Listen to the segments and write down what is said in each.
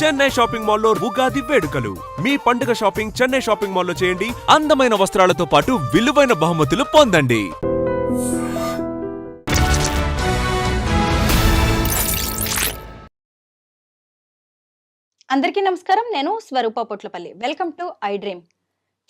Chennai shopping మాల్లో ఉగాది వేడుకలు. మీ పండుగ షాపింగ్ చెన్నై షాపింగ్ మాల్లో చేయండి. అందమైన వస్త్రాలతో పాటు విలువైన బహుమతులు పొందండి. అందరికీ నమస్కారం. నేను Swaroopa Potlapalli. Welcome to iDream.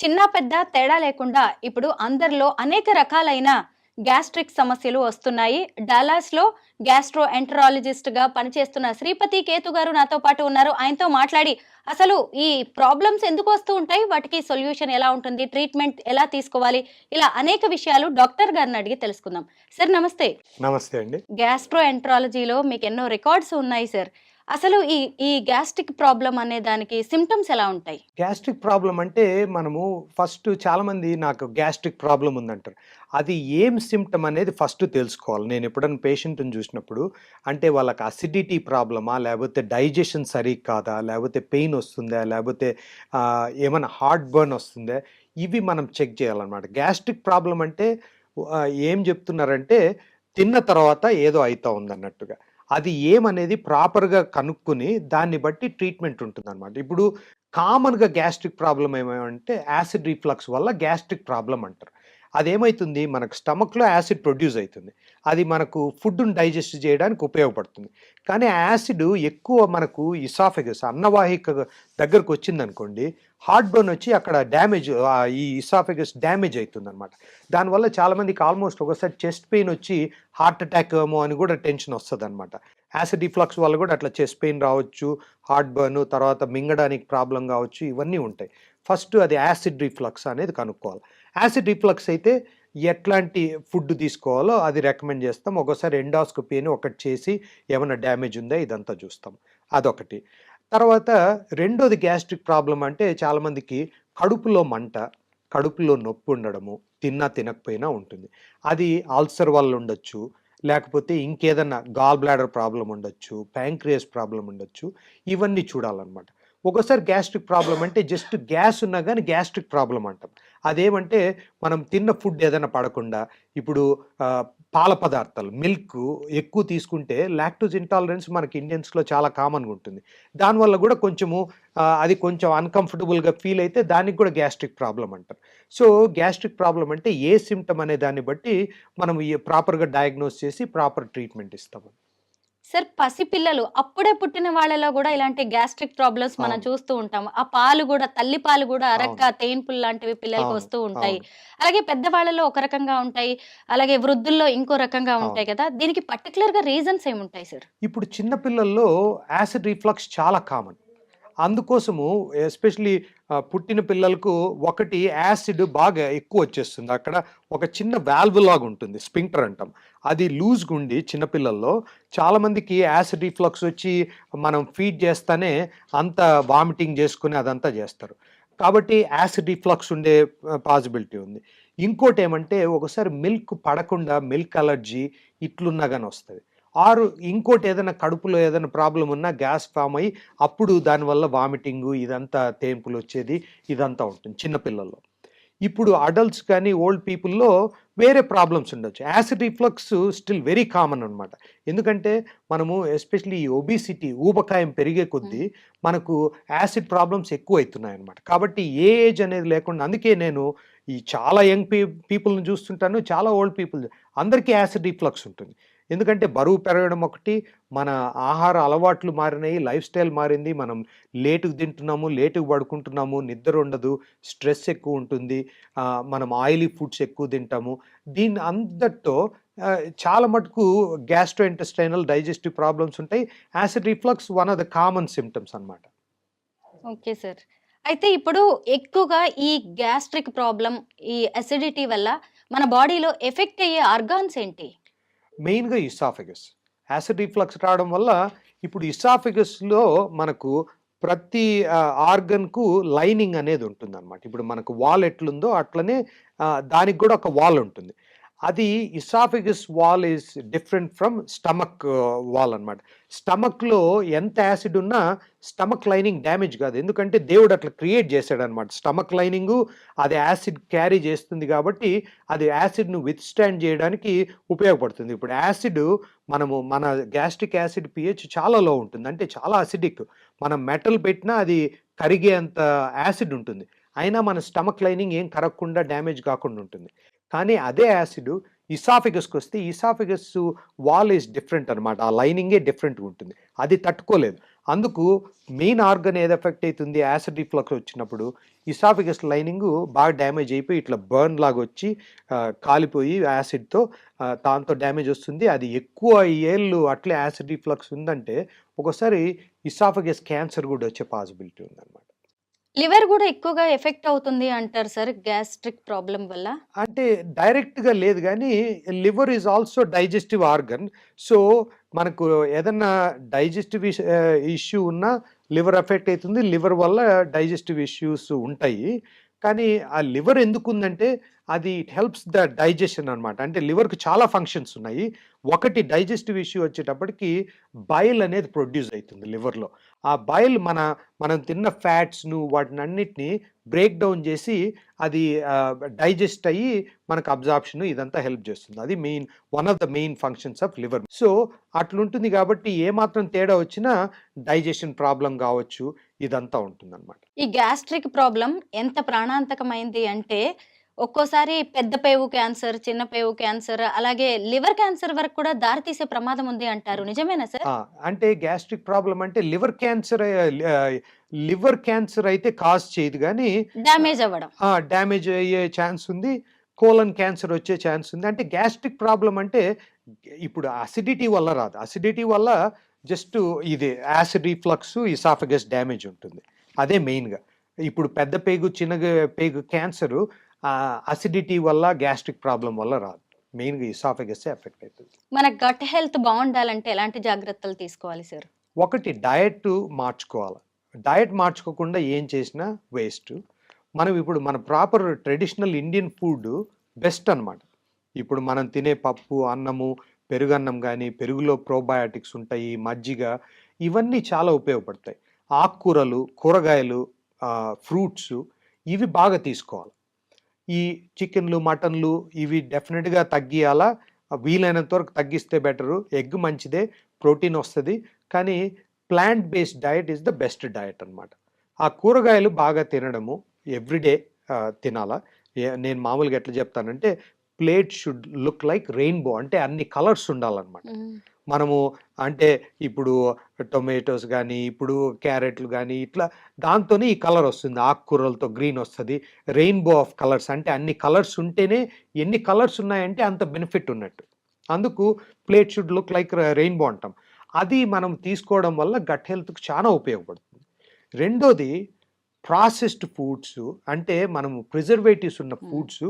చిన్న పెద్ద తేడా లేకుండా ఇప్పుడు అందరిలో అనేక రకాలైన గ్యాస్ట్రిక్ సమస్యలు వస్తున్నాయి. డాలాస్లో గ్యాస్ట్రో ఎంటరాలజిస్ట్ గా పనిచేస్తున్న శ్రీపతి కేతు గారు నాతో పాటు ఉన్నారు. ఆయనతో మాట్లాడి అసలు ఈ ప్రాబ్లమ్స్ ఎందుకు వస్తూ ఉంటాయి, వాటికి సొల్యూషన్ ఎలా ఉంటుంది, ట్రీట్మెంట్ ఎలా తీసుకోవాలి, ఇలా అనేక విషయాలు డాక్టర్ గారిని అడిగి తెలుసుకుందాం. సార్ నమస్తే. నమస్తే అండి. గ్యాస్ట్రో ఎంటరాలజీలో మీకు ఎన్నో రికార్డ్స్ ఉన్నాయి సార్. అసలు ఈ గ్యాస్ట్రిక్ ప్రాబ్లం అనే దానికి సిమ్టమ్స్ ఎలా ఉంటాయి? గ్యాస్ట్రిక్ ప్రాబ్లం అంటే మనము ఫస్ట్ చాలామంది నాకు గ్యాస్ట్రిక్ ప్రాబ్లం ఉందంటారు. అది ఏం సిమ్టమ్ అనేది ఫస్ట్ తెలుసుకోవాలి. నేను ఎప్పుడైనా పేషెంట్ని చూసినప్పుడు అంటే వాళ్ళకి అసిడిటీ ప్రాబ్లమా, లేకపోతే డైజెషన్ సరిగ్గా కాదా, లేకపోతే పెయిన్ వస్తుందా, లేకపోతే ఏమైనా హార్ట్ బర్న్ వస్తుందా, ఇవి మనం చెక్ చేయాలన్నమాట. గ్యాస్ట్రిక్ ప్రాబ్లం అంటే ఏం చెప్తున్నారంటే తిన్న తర్వాత ఏదో అవుతా ఉందన్నట్టుగా. అది ఏమనేది ప్రాపర్గా కనుక్కొని దాన్ని బట్టి ట్రీట్మెంట్ ఉంటుందన్నమాట. ఇప్పుడు కామన్గా గ్యాస్ట్రిక్ ప్రాబ్లం ఏమంటే యాసిడ్ రిఫ్లక్స్ వల్ల గ్యాస్ట్రిక్ ప్రాబ్లం అంటారు. అదేమవుతుంది, మనకు స్టమక్లో యాసిడ్ ప్రొడ్యూస్ అవుతుంది. అది మనకు ఫుడ్ను డైజెస్ట్ చేయడానికి ఉపయోగపడుతుంది. కానీ ఆ యాసిడ్ ఎక్కువ మనకు ఇసాఫెగస్ అన్నవాహిక దగ్గరకు వచ్చిందనుకోండి, హార్ట్ బర్న్ వచ్చి అక్కడ డ్యామేజ్, ఈ ఇసాఫెగస్ డ్యామేజ్ అవుతుంది అనమాట. దానివల్ల చాలామందికి ఆల్మోస్ట్ ఒకసారి చెస్ట్ పెయిన్ వచ్చి హార్ట్ అటాక్ ఏమో అని కూడా టెన్షన్ వస్తుంది అనమాట. యాసిడ్ రిఫ్లక్స్ వల్ల కూడా అట్లా చెస్ట్ పెయిన్ రావచ్చు, హార్ట్ బర్న్, తర్వాత మింగడానికి ప్రాబ్లం కావచ్చు, ఇవన్నీ ఉంటాయి. ఫస్ట్ అది యాసిడ్ రిఫ్లక్స్ అనేది కనుక్కోవాలి. యాసిడ్ రిఫ్లక్స్ అయితే ఎట్లాంటి ఫుడ్ తీసుకోవాలో అది రికమెండ్ చేస్తాం. ఒక్కోసారి ఎండాస్కోపీ అని ఒకటి చేసి ఏమైనా డ్యామేజ్ ఉందా ఇదంతా చూస్తాం. అదొకటి. తర్వాత రెండోది గ్యాస్ట్రిక్ ప్రాబ్లం అంటే చాలామందికి కడుపులో మంట, కడుపులో నొప్పి ఉండడము, తిన్నా తినకపోయినా ఉంటుంది. అది అల్సర్ వల్ల ఉండొచ్చు, లేకపోతే ఇంకేదన్నా గాల్ బ్లాడర్ ప్రాబ్లం ఉండొచ్చు, ప్యాంక్రియాస్ ప్రాబ్లం ఉండొచ్చు. ఇవన్నీ చూడాలన్నమాట. ఒక్కోసారి గ్యాస్ట్రిక్ ప్రాబ్లం అంటే జస్ట్ గ్యాస్ ఉన్నా కానీ గ్యాస్ట్రిక్ ప్రాబ్లం అంటాం. అదేమంటే మనం తిన్న ఫుడ్ ఏదైనా పడకుండా, ఇప్పుడు పాల పదార్థాలు మిల్క్ ఎక్కువ తీసుకుంటే లాక్టోజ్ ఇంటాలరెన్స్ మనకి ఇండియన్స్లో చాలా కామన్గా ఉంటుంది. దానివల్ల కూడా కొంచెము అది కొంచెం అన్కంఫర్టబుల్గా ఫీల్ అయితే దానికి కూడా గ్యాస్ట్రిక్ ప్రాబ్లం అంటారు. సో గ్యాస్ట్రిక్ ప్రాబ్లం అంటే ఏ సిమ్టమ్ అనే దాన్ని బట్టి మనం ప్రాపర్గా డయాగ్నోస్ చేసి ప్రాపర్ ట్రీట్మెంట్ ఇస్తాము. సార్, పసిపిల్లలు అప్పుడే పుట్టిన వాళ్ళలో కూడా ఇలాంటి గ్యాస్ట్రిక్ ప్రాబ్లమ్స్ మనం చూస్తూ ఉంటాం. ఆ పాలు కూడా, తల్లి పాలు కూడా అరక్క తేన్పులు లాంటివి పిల్లలకు వస్తూ ఉంటాయి. అలాగే పెద్దవాళ్ళలో ఒక రకంగా ఉంటాయి, అలాగే వృద్ధుల్లో ఇంకో రకంగా ఉంటాయి కదా. దీనికి పర్టికులర్ గా రీజన్స్ ఏముంటాయి సార్? ఇప్పుడు చిన్న పిల్లల్లో యాసిడ్ రిఫ్లక్స్ చాలా కామన్. అందుకోసము ఎస్పెషలీ పుట్టిన పిల్లలకు ఒకటి యాసిడ్ బాగా ఎక్కువ వచ్చేస్తుంది. అక్కడ ఒక చిన్న వాల్వ్ లాగా ఉంటుంది, స్పింక్టర్ అంటాం. అది లూజ్గా ఉండి చిన్నపిల్లల్లో చాలామందికి యాసిడ్ రిఫ్లక్స్ వచ్చి మనం ఫీడ్ చేస్తానే అంత వామిటింగ్ చేసుకుని అదంతా చేస్తారు. కాబట్టి యాసిడ్ రిఫ్లక్స్ ఉండే పాసిబిలిటీ ఉంది. ఇంకోటి ఏమంటే ఒకసారి మిల్క్ పడకుండా మిల్క్ అలర్జీ ఇట్లున్నా కానీ వస్తుంది. ఆరు ఇంకోటి ఏదైనా కడుపులో ఏదైనా ప్రాబ్లం ఉన్నా గ్యాస్ ఫామ్ అయ్యి అప్పుడు దానివల్ల వామిటింగు ఇదంతా తేంపులు వచ్చేది ఇదంతా ఉంటుంది చిన్నపిల్లల్లో. ఇప్పుడు అడల్ట్స్ కానీ ఓల్డ్ పీపుల్లో వేరే ప్రాబ్లమ్స్ ఉండొచ్చు. Acid reflux still very common అనమాట. ఎందుకంటే మనము ఎస్పెషలీ ఈ ఒబిసిటీ, ఊబకాయం పెరిగే కొద్దీ మనకు యాసిడ్ ప్రాబ్లమ్స్ ఎక్కువ అవుతున్నాయి అనమాట. కాబట్టి ఏ ఏజ్ అనేది లేకుండా, అందుకే నేను ఈ చాలా యంగ్ పీపుల్ని చూస్తుంటాను, చాలా ఓల్డ్ పీపుల్, అందరికీ యాసిడ్ రిఫ్లక్స్ ఉంటుంది. ఎందుకంటే బరువు పెరగడం ఒకటి, మన ఆహార అలవాట్లు మారినాయి, లైఫ్ స్టైల్ మారింది, మనం లేటుగా తింటున్నాము, లేటుగా పడుకుంటున్నాము, నిద్ర ఉండదు, స్ట్రెస్ ఎక్కువ ఉంటుంది, మనం ఆయిలీ ఫుడ్స్ ఎక్కువ తింటాము. దీని అందరితో చాలా మటుకు గ్యాస్ట్రో ఇంటెస్టైనల్ డైజెస్టివ్ ప్రాబ్లమ్స్ ఉంటాయి. Acid reflux one of the common symptoms అనమాట. Okay sir. అయితే ఇప్పుడు ఎక్కువగా ఈ గ్యాస్ట్రిక్ ప్రాబ్లం, ఈ అసిడిటీ వల్ల మన బాడీలో ఎఫెక్ట్ అయ్యే ఆర్గాన్స్ ఏంటి? మెయిన్గా ఇసాఫెగస్. యాసిడ్ రిఫ్లక్స్ రావడం వల్ల ఇప్పుడు ఇసాఫెగస్లో మనకు ప్రతి ఆర్గన్కు లైనింగ్ అనేది ఉంటుందన్నమాట. ఇప్పుడు మనకు వాల్ ఎట్లుందో అట్లనే దానికి కూడా ఒక వాల్ ఉంటుంది. అది oesophagus wall is different from stomach wall అనమాట. స్టమక్‌లో ఎంత యాసిడ్ ఉన్నా స్టమక్ లైనింగ్ డ్యామేజ్ కాదు. ఎందుకంటే దేవుడు అట్లా క్రియేట్ చేశాడనమాట. స్టమక్ లైనింగు అది యాసిడ్ క్యారీ చేస్తుంది కాబట్టి అది యాసిడ్‌ను విత్‌స్టాండ్ చేయడానికి ఉపయోగపడుతుంది. ఇప్పుడు యాసిడ్ మన గ్యాస్ట్రిక్ యాసిడ్ పీహెచ్ చాలా లో ఉంటుంది. అంటే చాలా అసిడిక్. మనం మెటల్ పెట్టినా అది కరిగేంత యాసిడ్ ఉంటుంది. అయినా మన స్టమక్ లైనింగ్ ఏం కరగకుండా డ్యామేజ్ కాకుండా ఉంటుంది. కానీ అదే యాసిడ్ ఇసాఫిగస్‌కొస్తే ఇసాఫిగస్ వాల్ ఈస్ డిఫరెంట్ అనమాట. ఆ లైనింగే డిఫరెంట్‌గా ఉంటుంది. అది తట్టుకోలేదు. అందుకు మెయిన్ ఆర్గన్ ఏది ఎఫెక్ట్ అయితుంది యాసిడ్ రిఫ్లక్స్ వచ్చినప్పుడు ఇసాఫిగస్ లైనింగు బాగా డ్యామేజ్ అయిపోయి ఇట్లా బర్న్ లాగా వచ్చి కాలిపోయి యాసిడ్‌తో దాంతో డ్యామేజ్ వస్తుంది. అది ఎక్కువ ఏళ్ళు అట్లే యాసిడ్ రిఫ్లక్స్ ఉందంటే ఒక్కోసారి ఇసాఫిగస్ క్యాన్సర్ కూడా వచ్చే పాసిబిలిటీ ఉందన్నమాట. లివర్ కూడా ఎక్కువగా ఎఫెక్ట్ అవుతుంది అంటారు సార్ గ్యాస్ట్రిక్ ప్రాబ్లం వల్ల? అంటే డైరెక్ట్‌గా లేదు గానీ, liver is also digestive organ. So, మనకు ఏదన్నా డైజెస్టివ్ ఇష్యూ ఉన్నా లివర్ ఎఫెక్ట్ అయితుంది. లివర్ వల్ల డైజెస్టివ్ ఇష్యూస్ ఉంటాయి. కానీ ఆ లివర్ ఎందుకుందంటే అది ఇట్ హెల్ప్స్ ద డైజెషన్ అనమాట. అంటే లివర్‌కి చాలా ఫంక్షన్స్ ఉన్నాయి. ఒకటి డైజెస్టివ్ ఇష్యూ వచ్చేటప్పటికి బైల్ అనేది ప్రొడ్యూస్ అయితుంది లివర్‌లో. ఆ బైల్ మనం తిన్న ఫ్యాట్స్‌ను వాటినన్నిటిని బ్రేక్ డౌన్ చేసి అది డైజెస్ట్ అయ్యి మనకు అబ్జార్ప్షన్ ఇదంతా హెల్ప్ చేస్తుంది. అది one of the main functions of liver. So, అట్లుంటుంది కాబట్టి ఏమాత్రం తేడా వచ్చినా డైజెషన్ ప్రాబ్లమ్ కావచ్చు, ఇదంతా ఉంటుందన్నమాట. ఈ గ్యాస్ట్రిక్ ప్రాబ్లం ఎంత ప్రాణాంతకమైంది అంటే ఒక్కోసారి పెద్ద పేగు క్యాన్సర్, చిన్న పేగు క్యాన్సర్, అలాగే లివర్ క్యాన్సర్ వరకు కూడా దారితీసే ప్రమాదం ఉంది అంటారు. నిజమేనా సార్? అంటే గ్యాస్ట్రిక్ ప్రాబ్లమ్ అంటే లివర్ క్యాన్సర్ అయితే కాజ్ చేయదు గానీ డ్యామేజ్ అవ్వడం. డ్యామేజ్ అయ్యే ఛాన్స్ ఉంది. కోలన్ క్యాన్సర్ వచ్చే ఛాన్స్ ఉంది. అంటే గ్యాస్ట్రిక్ ప్రాబ్లమ్ అంటే ఇప్పుడు అసిడిటీ వల్ల రాదు. అసిడిటీ వల్ల జస్ట్ ఇది యాసిడ్ రిఫ్లక్స్, ఇసాఫగస్ డ్యామేజ్ ఉంటుంది. అదే మెయిన్‌గా. ఇప్పుడు పెద్ద పేగు, చిన్న పేగు క్యాన్సరు అసిడిటీ వల్ల, గ్యాస్ట్రిక్ ప్రాబ్లమ్ వల్ల రాదు. మెయిన్‌గా ఇసాఫగస్సే ఎఫెక్ట్ అవుతుంది. మన గట్ హెల్త్ బావుండాలంటే ఎలాంటి జాగ్రత్తలు తీసుకోవాలి సార్? ఒకటి డయట్ మార్చుకోవాలి. డయట్ మార్చుకోకుండా ఏం చేసినా వేస్ట్. మనం ఇప్పుడు మన proper traditional Indian food best అనమాట. ఇప్పుడు మనం తినే పప్పు, అన్నము, పెరుగన్నం గానీ, పెరుగులో ప్రోబయాటిక్స్ ఉంటాయి, మజ్జిగ ఇవన్నీ చాలా ఉపయోగపడతాయి. ఆకుకూరలు, కూరగాయలు, ఫ్రూట్స్ ఇవి బాగా తీసుకోవాలి. ఈ చికెన్‌లు, మటన్‌లు ఇవి డెఫినిట్‌గా తగ్గియాలా. వీలైనంత వరకు తగ్గిస్తే బెటరు. ఎగ్ మంచిదే, ప్రోటీన్ వస్తది. కానీ plant based diet is the best diet అనమాట. ఆ కూరగాయలు బాగా తినడము ఎవ్రీడే తినాలా. నేను మామూలుగా ఎట్లా చెప్తానంటే plate should look like rainbow. అంటే అన్ని కలర్స్ ఉండాలన్నమాట. మనము అంటే ఇప్పుడు టొమాటోస్ గానీ, ఇప్పుడు క్యారెట్లు గానీ ఇట్లా దాంతోనే ఈ కలర్ వస్తుంది. ఆకుకూరలతో గ్రీన్ వస్తది. రెయిన్బో ఆఫ్ కలర్స్ అంటే అన్ని కలర్స్ ఉంటేనే ఎన్ని కలర్స్ ఉన్నాయంటే అంత బెనిఫిట్ ఉన్నట్టు. అందుకు plate should look like rainbow అంటాం. అది మనం తీసుకోవడం వల్ల గట్ హెల్త్‌కి చాలా ఉపయోగపడుతుంది. రెండోది ప్రాసెస్డ్ ఫుడ్స్ అంటే మనము ప్రిజర్వేటివ్స్ ఉన్న ఫుడ్స్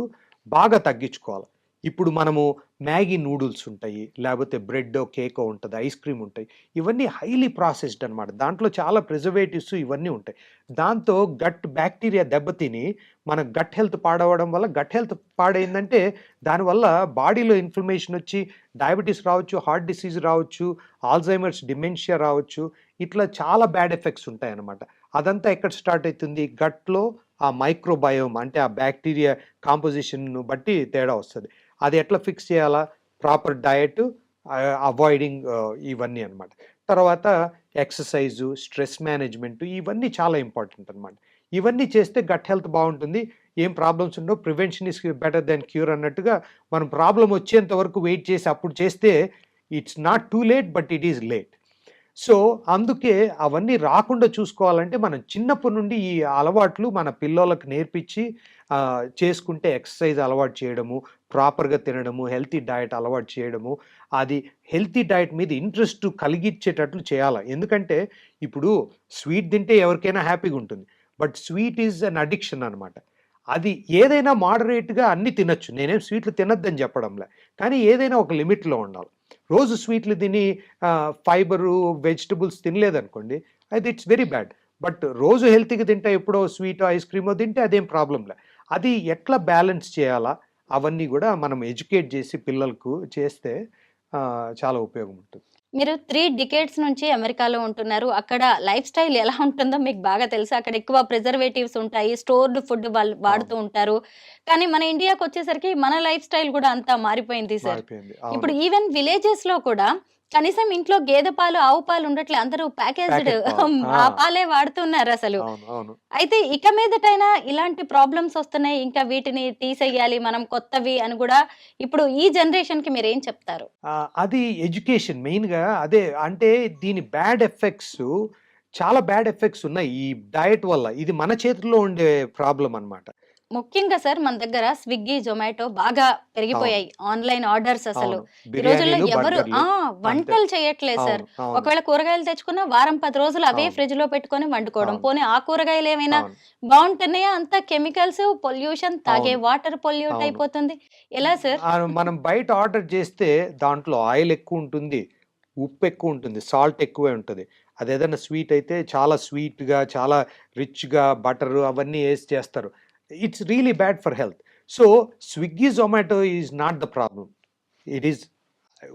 బాగా తగ్గించుకోవాలి. ఇప్పుడు మనము మ్యాగీ నూడిల్స్ ఉంటాయి, లేకపోతే బ్రెడ్డో, కేకో ఉంటది, ఐస్ క్రీమ్ ఉంటాయి. ఇవన్నీ హైలీ ప్రాసెస్డ్ అనమాట. దాంట్లో చాలా ప్రిజర్వేటివ్స్ ఇవన్నీ ఉంటాయి. దాంతో గట్ బ్యాక్టీరియా దెబ్బతిని మన గట్ హెల్త్ పాడవడం వల్ల గట్ హెల్త్ పాడైందంటే దానివల్ల బాడీలో ఇన్ఫ్లమేషన్ వచ్చి డయాబెటీస్ రావచ్చు, హార్ట్ డిసీజ్ రావచ్చు, ఆల్జైమర్స్, డిమెన్షియా రావచ్చు. ఇట్లా చాలా బ్యాడ్ ఎఫెక్ట్స్ ఉంటాయన్నమాట. అదంతా ఎక్కడ స్టార్ట్ అవుతుంది? గట్‌లో ఆ మైక్రోబయోమ్ అంటే ఆ బ్యాక్టీరియా కాంపోజిషన్‌ను బట్టి తేడా వస్తది. అది ఎట్లా ఫిక్స్ చేయాలా? ప్రాపర్ డయట్, అవాయిడింగ్ ఇవన్నీ అన్నమాట. తర్వాత ఎక్సర్సైజు, స్ట్రెస్ మేనేజ్‌మెంట్ ఇవన్నీ చాలా ఇంపార్టెంట్ అన్నమాట. ఇవన్నీ చేస్తే గట్ హెల్త్ బావుంటుంది. ఏం ప్రాబ్లమ్స్ ఉండవు. Prevention is better than cure అన్నట్టుగా మనం ప్రాబ్లమ్ వచ్చేంత వరకు వెయిట్ చేసి అప్పుడు చేస్తే it's not too late but it is late. So, అందుకే అవన్నీ రాకుండా చూసుకోవాలంటే మనం చిన్నప్పటి నుండి ఈ అలవాట్లు మన పిల్లోళ్ళకి నేర్పించి చేసుకుంటే ఎక్సర్సైజ్ అలవాటు చేయడము, ప్రాపర్‌గా తినడము, హెల్తీ డయట్ అలవాటు చేయడము, అది హెల్తీ డయట్ మీద ఇంట్రెస్ట్ కలిగించేటట్లు చేయాల. ఎందుకంటే ఇప్పుడు స్వీట్ తింటే ఎవరికైనా హ్యాపీగా ఉంటుంది. But sweet is an addiction అనమాట. అది ఏదైనా మోడరేట్‌గా అన్నీ తినొచ్చు. నేనేం స్వీట్లు తినొద్దని చెప్పడంలే. కానీ ఏదైనా ఒక లిమిట్‌లో ఉండాలి. రోజు స్వీట్లు తిని ఫైబరు, వెజిటబుల్స్ తినలేదనుకోండి, అయితే ఇట్స్ వెరీ బ్యాడ్. బట్ రోజు హెల్తీగా తింటే ఎప్పుడో స్వీటో, ఐస్ క్రీమో తింటే అదేం ప్రాబ్లమ్ లే. అది ఎట్లా బ్యాలెన్స్ చేయాలా అవన్నీ కూడా మనం ఎడ్యుకేట్ చేసి పిల్లలకు చేస్తే చాలా ఉపయోగం ఉంటుంది. మీరు 3 డికేడ్స్ నుంచి అమెరికాలో ఉంటున్నారు. అక్కడ లైఫ్ స్టైల్ ఎలా ఉంటుందో మీకు బాగా తెలుసు. అక్కడ ఎక్కువ ప్రిజర్వేటివ్స్ ఉంటాయి. స్టోర్డ్ ఫుడ్ వాళ్ళు వాడుతూ అవును. ఉంటారు. కానీ మన ఇండియాకొచ్చేసరికి మన లైఫ్ స్టైల్ కూడా అంతా మారిపోయింది సార్. మారిపోయింది. ఇప్పుడు అవును. ఈవెన్ విలేజెస్‌లో కూడా కనీసం ఇంట్లో గేదె పాలు, ఆవు పాలు ఉండట్లే. అందరూ ప్యాకేజ్డ్ ప్యాకెట్ పాలు. ఆ పాలే వాడుతున్నారసలు. అవును. అవును. అయితే ఇక మీదటైనా ఇలాంటి ప్రాబ్లమ్స్ వస్తున్నాయి. ఇంకా వీటిని తీసేయాలి మనం కొత్తవి అని గూడా ఇప్పుడు ఈ జనరేషన్‌కి మీరేం చెప్తారు? అది ఎడ్యుకేషన్ మెయిన్‌గా అదే. అంటే దీని బ్యాడ్ ఎఫెక్ట్స్ చాలా బ్యాడ్ ఎఫెక్ట్స్ ఉన్నాయి ఈ డయట్ వల్ల. ఇది మన చేతుల్లో ఉండే ప్రాబ్లమ్ అన్నమాట. ముఖ్యంగా సార్ మన దగ్గర స్విగ్గీ, జొమాటో బాగా అవును. పెరిగిపోయాయి. ఆన్‌లైన్ ఆర్డర్స్ అసలు. అవును. ఈ రోజుల్లో బిర్యానీలు, ఎవరు బర్గర్‌లు అంతే. వంటలు చేయట్లేదు సార్. అవును. అవును. ఒకవేళ కూరగాయలు తెచ్చుకున్నా వారం 10 రోజులు అవే అవును. ఫ్రిడ్జ్‌లో పెట్టుకొని వండుకోవడం. అవును. పోనీ ఆ కూరగాయలు ఏమైనా అవును. బావుంటున్నాయా? అంతా కెమికల్స్, పొల్యూషన్, తాగే అవును. వాటర్ పొల్యూట్ అవును. అయిపోతుంది. ఎలా సార్? మనం బయట ఆర్డర్ చేస్తే దాంట్లో ఆయిల్ ఎక్కువ ఉంటుంది, ఉప్పు ఎక్కువ ఉంటుంది, సాల్ట్ ఎక్కువే ఉంటది. అదేదైనా స్వీట్ అయితే చాలా స్వీట్‌గా, చాలా రిచ్‌గా బటరు అవన్నీ ఏసి చేస్తారు. It's really bad for health. So, Swiggy, Zomato is not the problem. It is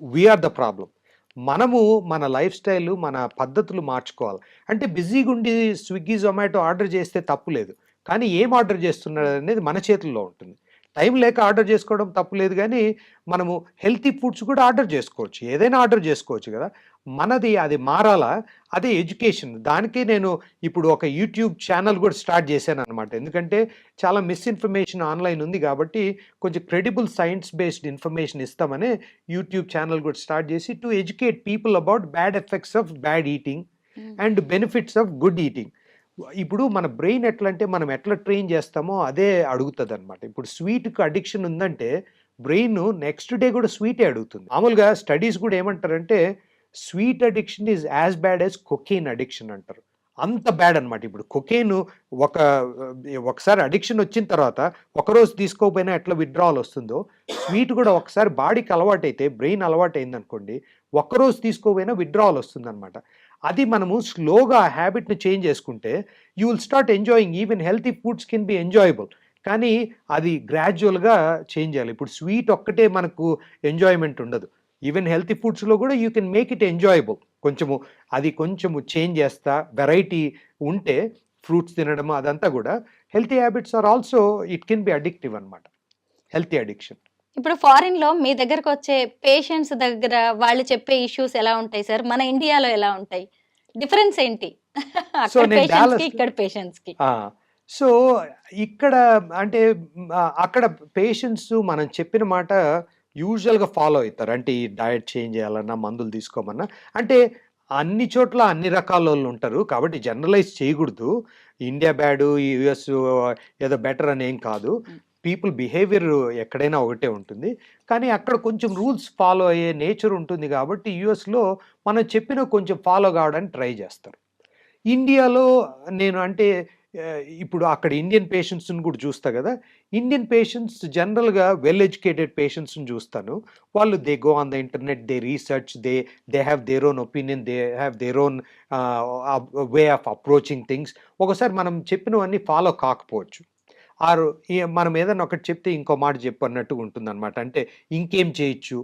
we are the problem. మనము మన లైఫ్ స్టైల్, మన పద్ధతులు మార్చుకోవాలి. అంటే బిజీగుండి స్విగ్గీ, జొమాటో ఆర్డర్ చేస్తే తప్పు లేదు. కానీ ఏం ఆర్డర్ చేస్తున్నాడనేది మన చేతుల్లో ఉంటుంది. టైం లేక ఆర్డర్ చేసుకోవడం తప్పు లేదు గానీ, మనము హెల్తీ ఫుడ్స్ కూడా ఆర్డర్ చేసుకోవచ్చు. ఏదైనా ఆర్డర్ చేసుకోవచ్చు గదా! మనది అది మారాలా? అదే ఎడ్యుకేషన్. దానికే నేను ఇప్పుడు ఒక యూట్యూబ్ ఛానెల్ గూడా స్టార్ట్ చేశాననమాట. ఎందుకంటే చాలా మిస్‌ఇన్ఫర్మేషన్ ఆన్‌లైన్ ఉంది గాబట్టి, కొంచెం క్రెడిబుల్ సైన్స్ బేస్డ్ ఇన్ఫర్మేషన్ ఇస్తామని యూట్యూబ్ ఛానెల్ గూడా స్టార్ట్ చేసి to educate people about bad effects of bad eating hmm. And benefits of good eating. ఇప్పుడు మన బ్రెయిన్ ఎట్లంటే మనం ఎట్లా ట్రైన్ చేస్తామో అదే అడుగుతదనమాట. ఇప్పుడు స్వీట్‌కి అడిక్షన్ ఉందంటే బ్రెయిన్ నెక్స్ట్ డే గూడా స్వీటే అడుగుతుంది. మామూలుగా స్టడీస్ గూడా ఏమంటారంటే sweet addiction is as bad as cocaine addiction అంటారు. అంత బ్యాడ్ అనమాట. ఇప్పుడు కొకైన్ ఒక ఒకసారి అడిక్షన్ వచ్చిన తర్వాత ఒకరోజు తీసుకోకపోయినా ఎట్లా విత్‌డ్రావల్ వస్తుందో, స్వీట్ గూడా ఒకసారి బాడీకి అలవాటైతే బ్రెయిన్ అలవాటయిందనుకోండి, ఒక్కరోజు తీసుకోకపోయినా విత్‌డ్రావల్ వస్తుందనమాట. అది మనము స్లోగా ఆ హ్యాబిట్‌ని చేంజ్ చేసుకుంటే you will start enjoying even healthy foods can be enjoyable. కానీ అది గ్రాడ్యుయల్‌గా చేంజ్ చేయాలి. ఇప్పుడు స్వీట్ ఒక్కటే మనకు ఎంజాయ్‌మెంట్ ఉండదు. ఈవెన్ హెల్తీ ఫుడ్స్‌లో గూడా you can make it enjoyable. కొంచెము చేంజ్ చేస్తా వెరైటీ ఉంటే ఫ్రూట్స్ తినడం అదంతా గూడా healthy habits are also it can be addictive అనమాట. Healthy addiction. ఇప్పుడు ఫారిన్‌లో మీ దగ్గరకొచ్చే పేషెంట్స్ దగ్గర వాళ్ళు చెప్పే ఇష్యూస్ ఎలా ఉంటాయి సార్? మన ఇండియాలో ఎలా ఉంటాయి? డిఫరెన్స్ ఏంటి? సో, అక్కడ నేను పేషెంట్స్‌కి, డాలస్ ఇక్కడ పేషెంట్స్‌కి. ఆ! సో, ఇక్కడ అంటే అక్కడ పేషెంట్స్ మనం చెప్పిన మాట యూజువల్‌గా ఫాలో అయితారు. అంటే ఈ డయట్ చేంజ్ చేయాలన్నా, మందులు తీసుకోమన్నా. అంటే అన్ని చోట్ల అన్ని రకాలోళ్ళు ఉంటారు. కాబట్టి జనరలైజ్ చేయకూడదు. ఇండియా బ్యాడు, యూఎస్ ఏదో బెటర్ అని ఏం కాదు. హ్మ్. పీపుల్ బిహేవియర్ ఎక్కడైనా ఒకటే ఉంటుంది. కానీ అక్కడ కొంచెం రూల్స్ ఫాలో అయ్యే నేచర్ ఉంటుంది కాబట్టి యూఎస్‌లో మనం చెప్పినవి కొంచెం ఫాలో కావడానికి ట్రై చేస్తారు. ఇండియాలో నేను అంటే ఇప్పుడు అక్కడ ఇండియన్ పేషెంట్స్‌ని కూడా చూస్తా గదా! ఇండియన్ పేషెంట్స్ జనరల్‌గా వెల్ ఎడ్యుకేటెడ్ పేషెంట్స్‌ని చూస్తాను. వాళ్ళు they go on the internet, they research, they have their own opinion, they have their own way of approaching things. ఒకసారి మనం చెప్పినవన్నీ ఫాలో కాకపోవచ్చు. ఆరు మనం ఏదన్నా ఒకటి చెప్తే ఇంకో మాట చెప్పు అన్నట్టుగా ఉంటుందన్నమాట. అంటే ఇంకేం చేయొచ్చు?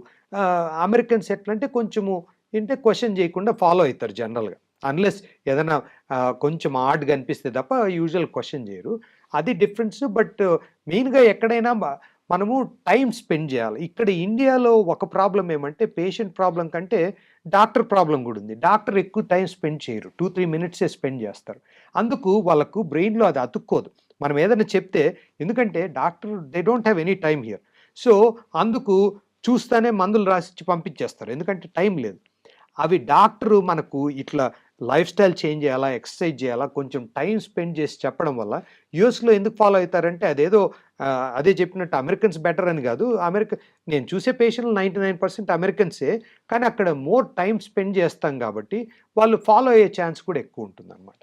అమెరికన్స్ ఎట్లంటే కొంచెము ఏంటే క్వెషన్ చేయకుండా ఫాలో అయితారు జనరల్‌గా. అన్‌లెస్ ఏదైనా కొంచెం ఆడ్‌గా అనిపిస్తే తప్ప యూజువల్ క్వెషన్ చేయరు. అది డిఫరెన్స్. బట్ మెయిన్‌గా ఎక్కడైనా మనము టైమ్ స్పెండ్ చేయాలి. ఇక్కడ ఇండియాలో ఒక ప్రాబ్లమ్ ఏమంటే పేషెంట్ ప్రాబ్లమ్ కంటే డాక్టర్ ప్రాబ్లమ్ కూడా ఉంది. డాక్టర్ ఎక్కువ టైమ్ స్పెండ్ చేయరు. 2, 3 మినిట్సే స్పెండ్ చేస్తారు. అందుకు వాళ్ళకు బ్రెయిన్‌లో అది అతుక్కోదు. మనం ఏదైనా చెప్తే ఎందుకంటే doctor they don't have any time here. So, అందుకు చూస్తానే మందులు రాసిచ్చి పంపించేస్తారు. ఎందుకంటే టైం లేదు. అవి డాక్టరు మనకు ఇట్లా లైఫ్ స్టైల్ చేంజ్ చేయాలా, ఎక్సర్సైజ్ చేయాలా, కొంచెం టైం స్పెండ్ చేసి చెప్పడం వల్ల యూఎస్‌లో ఎందుకు ఫాలో అయితారంటే అదేదో అదే చెప్పినట్టు అమెరికన్స్ బెటర్ అని కాదు. నేను చూసే పేషెంట్లు 99% అమెరికన్సే. కానీ అక్కడ మోర్ టైమ్ స్పెండ్ చేస్తాం కాబట్టి వాళ్ళు ఫాలో అయ్యే ఛాన్స్ కూడా ఎక్కువ ఉంటుందన్నమాట.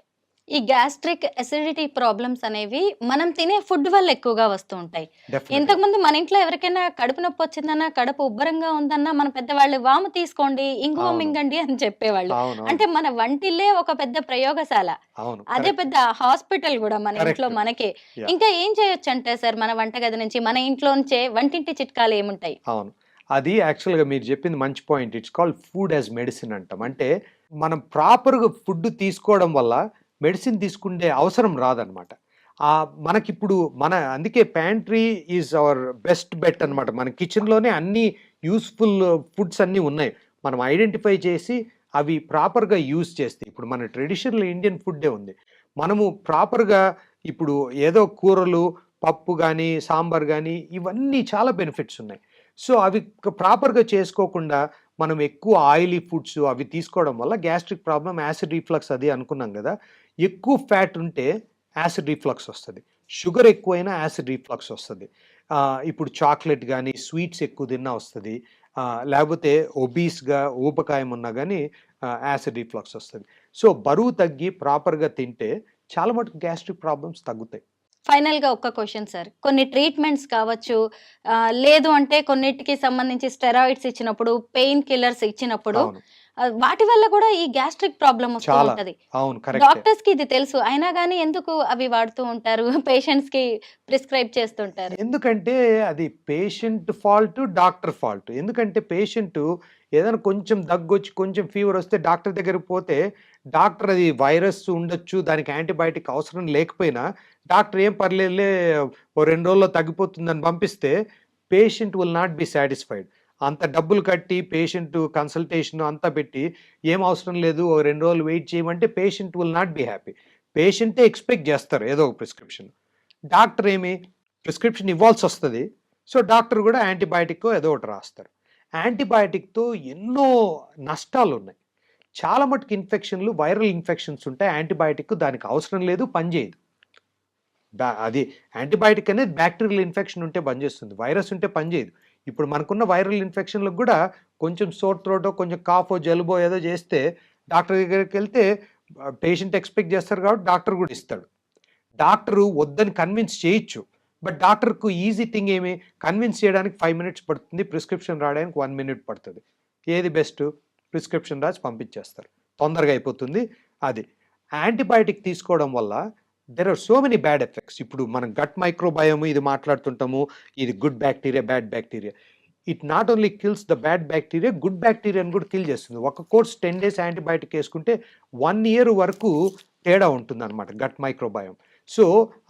ఈ గ్యాస్ట్రిక్ అసిడిటీ ప్రాబ్లమ్స్ అనేవి మనం తినే ఫుడ్ వల్ల ఎక్కువగా వస్తూ ఉంటాయి. డెఫినెట్‌గా. ఇంతకుముందు మన ఇంట్లో ఎవరికైనా కడుపు నొప్పి వచ్చిందన్నా, కడుపు ఉబ్బరంగా ఉందన్నా మన పెద్దవాళ్ళు వాము తీసుకోండి, ఇంగువ అవును. మింగండి అని చెప్పేవాళ్ళు. అవును. అంటే మన వంటిల్లే ఒక పెద్ద ప్రయోగశాల. అవును. అదే కరెక్ట్. పెద్ద హాస్పిటల్ గూడా మన కరెక్ట్. ఇంట్లో మనకే. యాహ్! ఇంకా ఏం చేయొచ్చంటే సార్ మన వంటగది నుంచి, మన ఇంట్లోంచే వంటింటి చిట్కాలు ఏముంటాయి? అవును. అది యాక్చువల్‌గా మీరు చెప్పింది మంచి point. It's called food as medicine అంటాం. అంటే మనం ప్రాపర్‌గా ఫుడ్ తీసుకోవడం వల్ల మెడిసిన్ తీసుకునే అవసరం రాదనమాట. మనకిప్పుడు అందుకే pantry is our best bet అనమాట. మన కిచెన్‌లోనే అన్ని యూజ్‌ఫుల్ ఫుడ్స్ అన్నీ ఉన్నాయి. మనం ఐడెంటిఫై చేసి అవి ప్రాపర్‌గా యూజ్ చేస్తే ఇప్పుడు మన ట్రెడిషనల్ ఇండియన్ ఫుడ్డే ఉంది. మనము ప్రాపర్‌గా ఇప్పుడు ఏదో కూరలు, పప్పు గానీ, సాంబార్ గానీ ఇవన్నీ చాలా బెనిఫిట్స్ ఉన్నాయి. సో, అవి ప్రాపర్‌గా చేసుకోకుండా మనం ఎక్కువ ఆయిలీ ఫుడ్స్ అవి తీసుకోవడం వల్ల గ్యాస్ట్రిక్ ప్రాబ్లమ్, యాసిడ్ రిఫ్లక్స్ అది అనుకున్నాం గదా! ఎక్కువ ఫ్యాట్ ఉంటే యాసిడ్ రిఫ్లక్స్ వస్తది. షుగర్ ఎక్కువైనా యాసిడ్ రిఫ్లక్స్ వస్తది. ఇప్పుడు చాక్లెట్ గానీ, స్వీట్స్ ఎక్కువ తిన్నా వస్తది. లేకపోతే ఒబీస్‌గా ఊబకాయం ఉన్నా గానీ యాసిడ్ రిఫ్లక్స్ వస్తది. సో, బరువు తగ్గి ప్రాపర్‌గా తింటే చాలా మటుకు గ్యాస్ట్రిక్ ప్రాబ్లమ్స్ తగ్గుతాయి. ఫైనల్‌గా ఒక్క క్వెషన్ సార్. కొన్ని ట్రీట్మెంట్స్ కావచ్చు, లేదు అంటే కొన్నిటికి సంబంధించి స్టెరాయిడ్స్ ఇచ్చినప్పుడు, పెయిన్ కిల్లర్స్ ఇచ్చినప్పుడు అవును. వాటి వల్ల కూడా ఈ గ్యాస్ట్రిక్ ప్రాబ్లమ్ వస్తూ చాలా. ఉంటది. అవును. కరెక్టే. డాక్టర్స్‌కి ఇది తెలుసు. అయినా గాని ఎందుకు అవి వాడుతూ ఉంటారు? పేషెంట్స్‌కి ప్రిస్క్రైబ్ చేస్తుంటారు. ఎందుకంటే అది పేషెంట్ ఫాల్ట్, డాక్టర్ ఫాల్ట్. ఎందుకంటే పేషెంటు ఏదైనా కొంచెం దగ్గొచ్చి, కొంచెం ఫీవర్ వస్తే డాక్టర్ దగ్గరికి పోతే, డాక్టర్ అది వైరస్ ఉండొచ్చు, దానికి యాంటీబయాటిక్ అవసరం లేకపోయినా, డాక్టర్ ఏం పర్లేదులే ఓ 2 రోజుల్లో తగ్గిపోతుందని పంపిస్తే, patient will not be satisfied. అంత డబ్బులు కట్టి పేషెంట్ కన్సల్టేషన్ అంతా పెట్టి, ఏం అవసరం లేదు ఓ 2 రోజులు వెయిట్ చేయమంటే patient will not be happy. పేషెంటే ఎక్స్‌పెక్ట్ చేస్తారు ఏదో ఒక ప్రిస్క్రిప్షన్. డాక్టర్ ఏమి ప్రిస్క్రిప్షన్ ఇవ్వాల్సొస్తది. సో, డాక్టర్ గూడా యాంటీబయాటిక్కో ఏదో ఒకటి రాస్తారు. యాంటీబయాటిక్‌తో ఎన్నో నష్టాలున్నాయి. చాలా మటుకు ఇన్ఫెక్షన్‌లు, వైరల్ ఇన్ఫెక్షన్స్ ఉంటాయి. యాంటీబయాటిక్ దానికి అవసరం లేదు, పనిచేయదు. అది యాంటీబయాటిక్ అనేది బ్యాక్టీరియల్ ఇన్ఫెక్షన్ ఉంటే పనిచేస్తుంది. వైరస్ ఉంటే పనిచేయదు. ఇప్పుడు మనకున్న వైరల్ ఇన్ఫెక్షన్‌లకు గూడా కొంచెం సోర్ థ్రోటో, కొంచెం కాఫో, జలుబో ఏదో చేస్తే డాక్టర్ దగ్గరికెళ్తే పేషెంట్ ఎక్స్‌పెక్ట్ చేస్తారు కాబట్టి డాక్టర్ గూడా ఇస్తాడు. డాక్టరు వద్దని కన్విన్స్ చేయొచ్చు. బట్ డాక్టర్‌కు ఈజీ థింగ్ ఏమి? కన్విన్స్ చేయడానికి 5 మినిట్స్ పడుతుంది. ప్రిస్క్రిప్షన్ రాయడానికి 1 మినిట్ పడతది. ఏది బెస్ట్? ప్రిస్క్రిప్షన్ రాసి పంపించేస్తారు. తొందరగా అయిపోతుంది అది. యాంటీబయాటిక్ తీసుకోవడం వల్ల there are so many bad effects. ఇప్పుడు మనం గట్ మైక్రోబయోమ్ ఇది మాట్లాడుతుంటాము. ఇది good bacteria, bad bacteria. It not only kills the bad bacteria, good బ్యాక్టీరియాని కూడా కిల్ చేస్తుంది. ఒక కోర్స్ 10 డేస్ యాంటీబయాటిక్ వేసుకుంటే 1 ఇయర్ వరకు తేడా ఉంటుందన్నమాట గట్ మైక్రోబయోమ్. సో,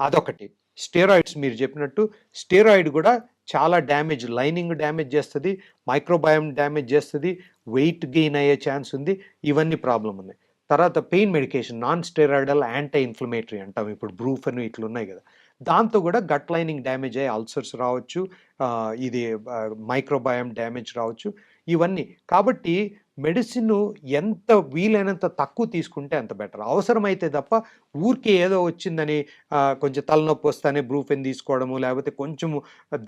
అదొకటి. స్టెరాయిడ్స్ మీరు చెప్పినట్టు స్టెరాయిడ్ కూడా చాలా డ్యామేజ్, లైనింగ్ డ్యామేజ్ చేస్తది, మైక్రోబయోమ్ డ్యామేజ్ చేస్తది, వెయిట్ గెయిన్ అయ్యే ఛాన్స్ ఉంది. ఇవన్నీ ప్రాబ్లమ్ ఉన్నాయి. తర్వాత pain medication, non steroidal anti inflammatory అంటాం. ఇప్పుడు బ్రూఫెన్ ఇట్లున్నాయి కదా! దాంతో కూడా గట్ లైనింగ్ డ్యామేజ్ అయ్యి అల్సర్స్ రావచ్చు. ఇది మైక్రోబయోమ్ డ్యామేజ్ రావచ్చు. ఇవన్నీ. కాబట్టి మెడిసిన్ ఎంత వీలైనంత తక్కువ తీసుకుంటే అంత బెటర్. అవసరమైతే తప్ప ఊరికే ఏదో వచ్చిందని కొంచెం తలనొప్పి వస్తేనే బ్రూఫెన్ తీసుకోవడము, లేకపోతే కొంచెం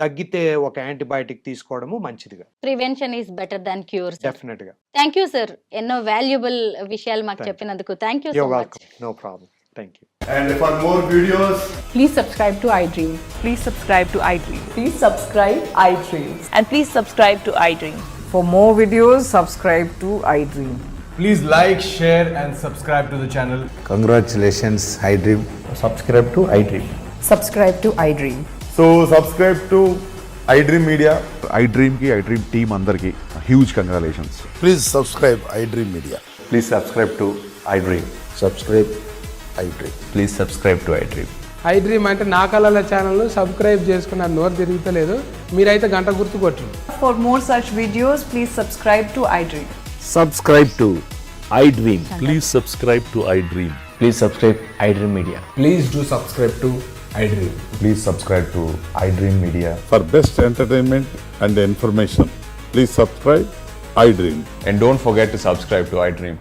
దగ్గితే ఒక యాంటీబయాటిక్ తీసుకోవడము మంచిది కాదు. Prevention is better than cure sir. డెఫినెట్‌గా. Thank you sir. ఎన్నో వాల్యుబుల్ విషయాలు మాకు Thank you. చెప్పినందుకు. Thank you so your much. Welcome. No problem. Thank you. And for more videos, Please subscribe to iDream. Please subscribe to iDream. Please subscribe iDream. And please subscribe to iDream. For more videos, subscribe to iDream. please like, share, and subscribe to the channel. Congratulations, iDream. Subscribe to iDream. Subscribe to iDream. So subscribe to iDream Media. iDream की iDream team अंदर की huge congratulations. Please subscribe iDream Media. Please subscribe to iDream. Subscribe iDream. Please subscribe to iDream. iDream అంటే నా కళల channel subscribe చేసుకున్న నోరు తిరుగుతలేదు. మీరైతే గంట గుర్తు కొట్టండి. For more such videos, please subscribe to iDream. Subscribe to iDream. Please subscribe to iDream. Please subscribe iDream Media. Please do subscribe to iDream. Please subscribe to iDream Media. For best entertainment and information, please subscribe iDream. And don't forget to subscribe to iDream.